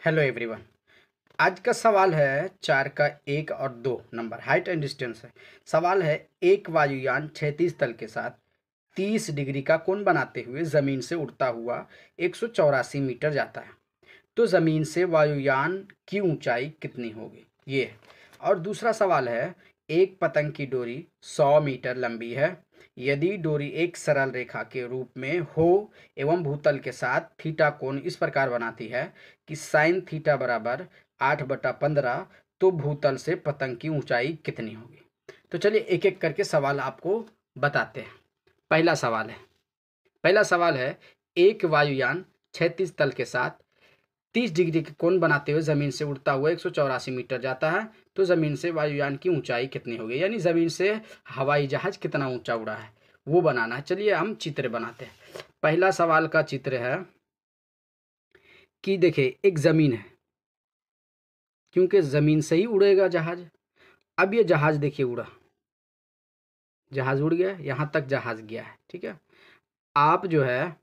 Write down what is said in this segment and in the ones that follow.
Hello everyone. आज का सवाल है 4 का 1 और 2 नंबर हाइट एंड डिस्टेंस है। सवाल है एक वायुयान क्षैतिज तल के साथ 30 डिग्री का कोण बनाते हुए ज़मीन से उड़ता हुआ 184 मीटर जाता है, तो ज़मीन से वायुयान की ऊंचाई कितनी होगी ये है। और दूसरा सवाल है एक पतंग की डोरी 100 मीटर लंबी है। यदि डोरी एक सरल रेखा के रूप में हो एवं भूतल के साथ थीटा कोण इस प्रकार बनाती है कि साइन थीटा बराबर 8/15, तो भूतल से पतंग की ऊंचाई कितनी होगी। तो चलिए एक एक करके सवाल आपको बताते हैं। पहला सवाल है एक वायुयान क्षैतिज तल के साथ 30 डिग्री के कोण बनाते हुए ज़मीन से उड़ता हुआ 184 मीटर जाता है, तो ज़मीन से वायुयान की ऊंचाई कितनी होगी, यानी ज़मीन से हवाई जहाज कितना ऊंचा उड़ा है वो बनाना है। चलिए हम चित्र बनाते हैं। पहला सवाल का चित्र है कि देखिए एक ज़मीन है, क्योंकि ज़मीन से ही उड़ेगा जहाज। अब ये जहाज देखिए उड़ा, जहाज उड़ गया, यहाँ तक जहाज गया है, ठीक है। आप जो है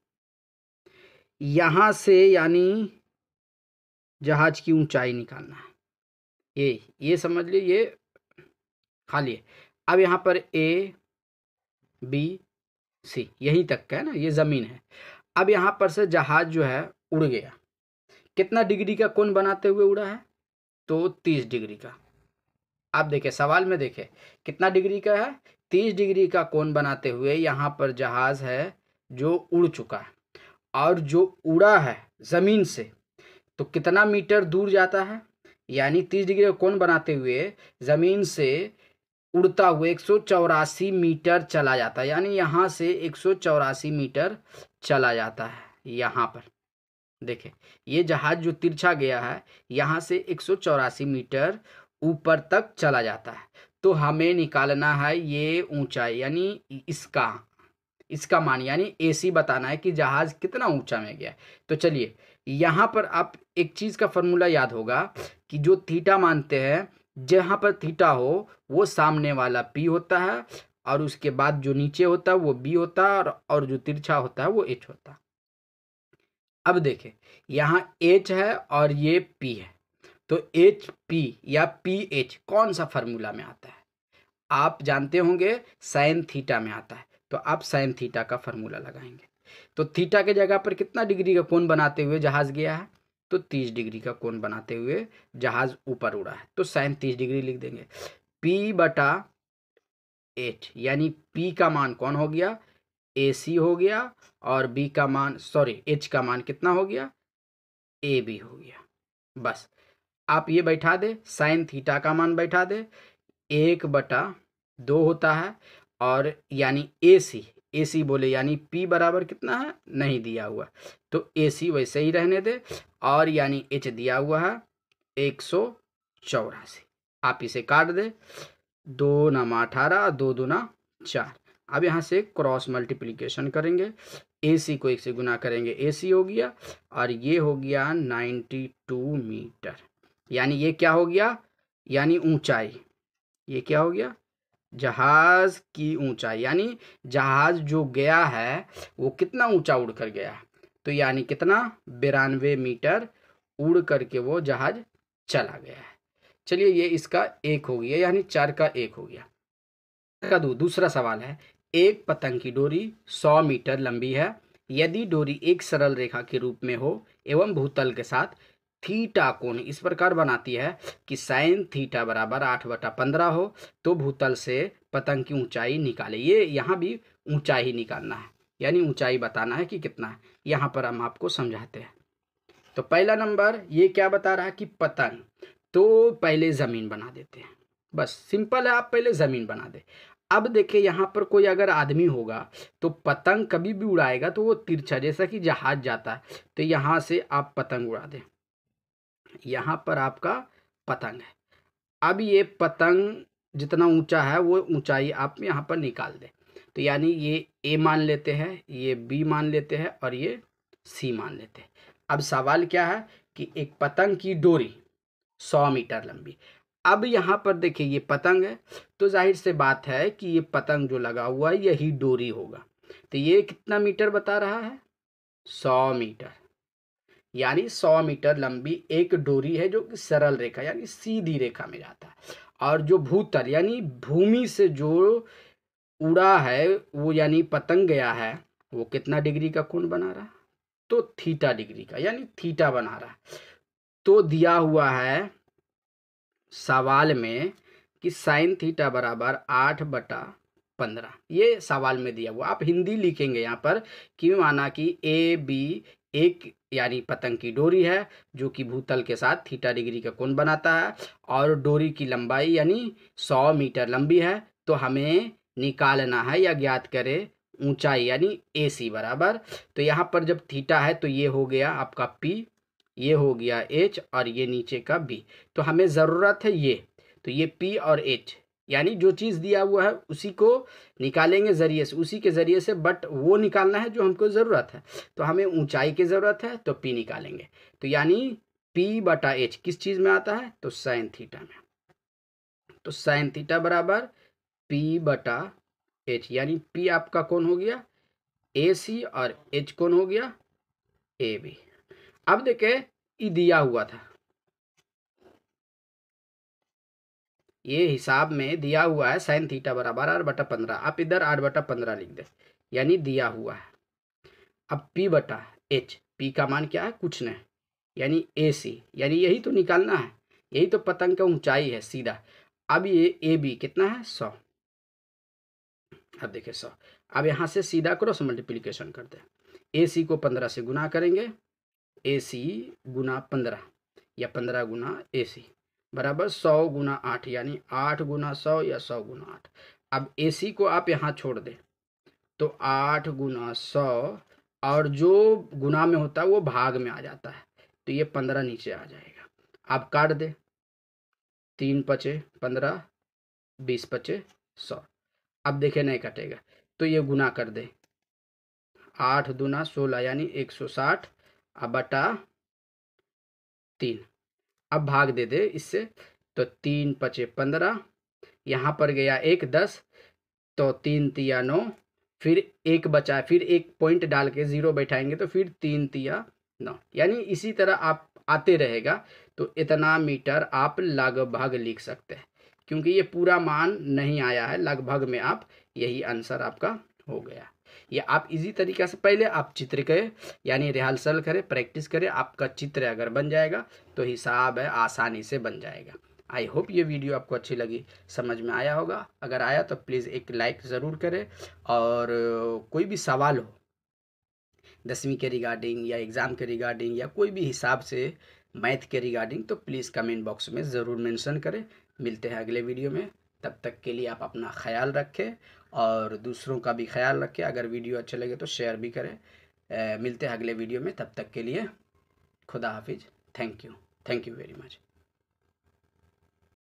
यहाँ से यानी जहाज की ऊंचाई निकालना है, ये समझ लीजिए, ये खाली है। अब यहाँ पर ए बी सी यहीं तक का है ना, ये ज़मीन है। अब यहाँ पर से जहाज जो है उड़ गया, कितना डिग्री का कोण बनाते हुए उड़ा है, तो 30 डिग्री का। आप देखें सवाल में देखें कितना डिग्री का है, 30 डिग्री का कोण बनाते हुए यहाँ पर जहाज है जो उड़ चुका है, और जो उड़ा है ज़मीन से तो कितना मीटर दूर जाता है, यानी 30 डिग्री का कोण बनाते हुए ज़मीन से उड़ता हुआ 184 मीटर चला जाता है, यानी यहाँ से 184 मीटर चला जाता है। यहाँ पर देखें ये जहाज जो तिरछा गया है यहाँ से 184 मीटर ऊपर तक चला जाता है, तो हमें निकालना है ये ऊंचाई, यानी इसका मान, यानी एसी बताना है कि जहाज कितना ऊंचा में गया है। तो चलिए यहाँ पर आप एक चीज़ का फॉर्मूला याद होगा कि जो थीटा मानते हैं, जहाँ पर थीटा हो वो सामने वाला पी होता है, और उसके बाद जो नीचे होता है वो बी होता है, और जो तिरछा होता है वो एच होता है। अब देखें यहाँ एच है और ये पी है, तो एच पी या पी एच कौन सा फॉर्मूला में आता है, आप जानते होंगे साइन थीटा में आता है, तो आप साइन थीटा का फॉर्मूला लगाएंगे। तो थीटा के जगह पर कितना डिग्री का कोण बनाते हुए जहाज गया है, तो 30 डिग्री का कोण बनाते हुए जहाज ऊपर उड़ा है, तो साइन 30 डिग्री लिख देंगे। P/8 यानी P का मान कौन हो गया, AC हो गया, और B का मान H का मान कितना हो गया, AB हो गया। बस आप ये बैठा दे, साइन थीटा का मान बैठा दे, 1/2 होता है, और यानी AC बोले यानी P बराबर कितना है नहीं दिया हुआ, तो AC वैसे ही रहने दे, और यानी H दिया हुआ है 184। आप इसे काट दे, 2 नामा 18, 2 दूना 4। अब यहाँ से क्रॉस मल्टीप्लिकेशन करेंगे, AC को 1 से गुना करेंगे, AC हो गया, और ये हो गया 92 मीटर, यानी ये क्या हो गया, यानी ऊंचाई, ये क्या हो गया, जहाज की ऊंचाई, यानी जहाज जो गया है वो कितना ऊंचा उड़ कर गया है, तो यानी कितना 92 मीटर उड़ करके वो जहाज चला गया है। चलिए ये इसका 1 हो गया, यानी 4 का 1 हो गया। दूसरा सवाल है एक पतंग की डोरी 100 मीटर लंबी है। यदि डोरी एक सरल रेखा के रूप में हो एवं भूतल के साथ थीटा कोण इस प्रकार बनाती है कि साइन थीटा बराबर 8/15 हो, तो भूतल से पतंग की ऊंचाई निकाले। ये यहाँ भी ऊंचाई ही निकालना है, यानी ऊंचाई बताना है कि कितना है। यहाँ पर हम आपको समझाते हैं। तो पहला नंबर ये क्या बता रहा है कि पतंग, तो पहले ज़मीन बना देते हैं, बस सिंपल है, आप पहले ज़मीन बना दे। अब देखिए यहाँ पर कोई अगर आदमी होगा तो पतंग कभी भी उड़ाएगा तो वो तिरछा, जैसा कि जहाज जाता है, तो यहाँ से आप पतंग उड़ा दें, यहाँ पर आपका पतंग है। अब ये पतंग जितना ऊंचा है वो ऊंचाई आप यहाँ पर निकाल दें, तो यानी ये ए मान लेते हैं, ये बी मान लेते हैं, और ये सी मान लेते हैं। अब सवाल क्या है कि एक पतंग की डोरी 100 मीटर लंबी। अब यहाँ पर देखिए ये पतंग है, तो जाहिर से बात है कि ये पतंग जो लगा हुआ है यही डोरी होगा, तो ये कितना मीटर बता रहा है, 100 मीटर। यानी 100 मीटर लंबी एक डोरी है जो कि सरल रेखा यानी सीधी रेखा में जाता है। और जो भूतल यानी भूमि से जो उड़ा है वो यानी पतंग गया है, वो कितना डिग्री का कोण बना रहा है? तो थीटा डिग्री का यानी थीटा बना रहा है। तो दिया हुआ है सवाल में कि साइन थीटा बराबर 8/15, ये सवाल में दिया हुआ। आप हिंदी लिखेंगे यहाँ पर कि माना कि ए बी एक यानी पतंग की डोरी है जो कि भूतल के साथ थीटा डिग्री का कोण बनाता है और डोरी की लंबाई यानी 100 मीटर लंबी है। तो हमें निकालना है या ज्ञात करें ऊंचाई यानी ए सी बराबर। तो यहाँ पर जब थीटा है तो ये हो गया आपका पी, ये हो गया एच और ये नीचे का बी। तो हमें ज़रूरत है ये, तो ये पी और एच यानी जो चीज़ दिया हुआ है उसी को निकालेंगे ज़रिए से, उसी के ज़रिए से, बट वो निकालना है जो हमको ज़रूरत है। तो हमें ऊंचाई की ज़रूरत है तो पी निकालेंगे। तो यानी पी बटा एच किस चीज़ में आता है? तो साइन थीटा में। तो साइन थीटा बराबर पी बटा एच यानी पी आपका कौन हो गया? ए सी और एच कौन हो गया? A B. अब देखे ये दिया हुआ था, ये हिसाब में दिया हुआ है साइन थीटा बराबर 8/15। आप इधर 8/15 लिख दे यानी दिया हुआ है। अब P बटा एच, P का मान क्या है? कुछ नहीं, यानी ए सी, यानी यही तो निकालना है, यही तो पतंग का ऊंचाई है सीधा। अब ये ए बी कितना है? 100। अब देखिए 100, अब यहाँ से सीधा क्रॉस मल्टीप्लीकेशन करते हैं। ए सी को 15 से गुना करेंगे, ए सी गुना 15 या 15 गुना ए सी बराबर 100 गुना 8 यानी 8 गुना 100 या 100 गुना 8। अब ए सी को आप यहाँ छोड़ दें तो 8 गुना 100 और जो गुना में होता है वो भाग में आ जाता है, तो ये 15 नीचे आ जाएगा। आप काट दे, 3 पचे 15, 20 पचे 100। अब देखे नहीं कटेगा तो ये गुना कर दे, 8 दूना 16 यानी 160 अब बटा 3। अब भाग दे दे इससे, तो 3 पचे 15, यहाँ पर गया 1 10, तो 3 तिया 9, फिर एक बचा, फिर एक पॉइंट डाल के 0 बैठाएंगे तो फिर 3 तिया 9, यानी इसी तरह आप आते रहेगा। तो इतना मीटर आप लगभग लिख सकते हैं, क्योंकि ये पूरा मान नहीं आया है, लगभग में आप यही आंसर आपका हो गया। या आप इजी तरीका से पहले आप चित्र करें यानी रिहर्सल करें, प्रैक्टिस करें, आपका चित्र अगर बन जाएगा तो हिसाब है आसानी से बन जाएगा। आई होप ये वीडियो आपको अच्छी लगी, समझ में आया होगा। अगर आया तो प्लीज़ एक लाइक ज़रूर करें, और कोई भी सवाल हो 10वीं के रिगार्डिंग या एग्ज़ाम के रिगार्डिंग या कोई भी हिसाब से मैथ के रिगार्डिंग, तो प्लीज़ कमेंट बॉक्स में ज़रूर मेंशन करें। मिलते हैं अगले वीडियो में, तब तक के लिए आप अपना ख्याल रखें और दूसरों का भी ख्याल रखें। अगर वीडियो अच्छे लगे तो शेयर भी करें। मिलते हैं अगले वीडियो में, तब तक के लिए खुदा हाफिज़। Thank you very much.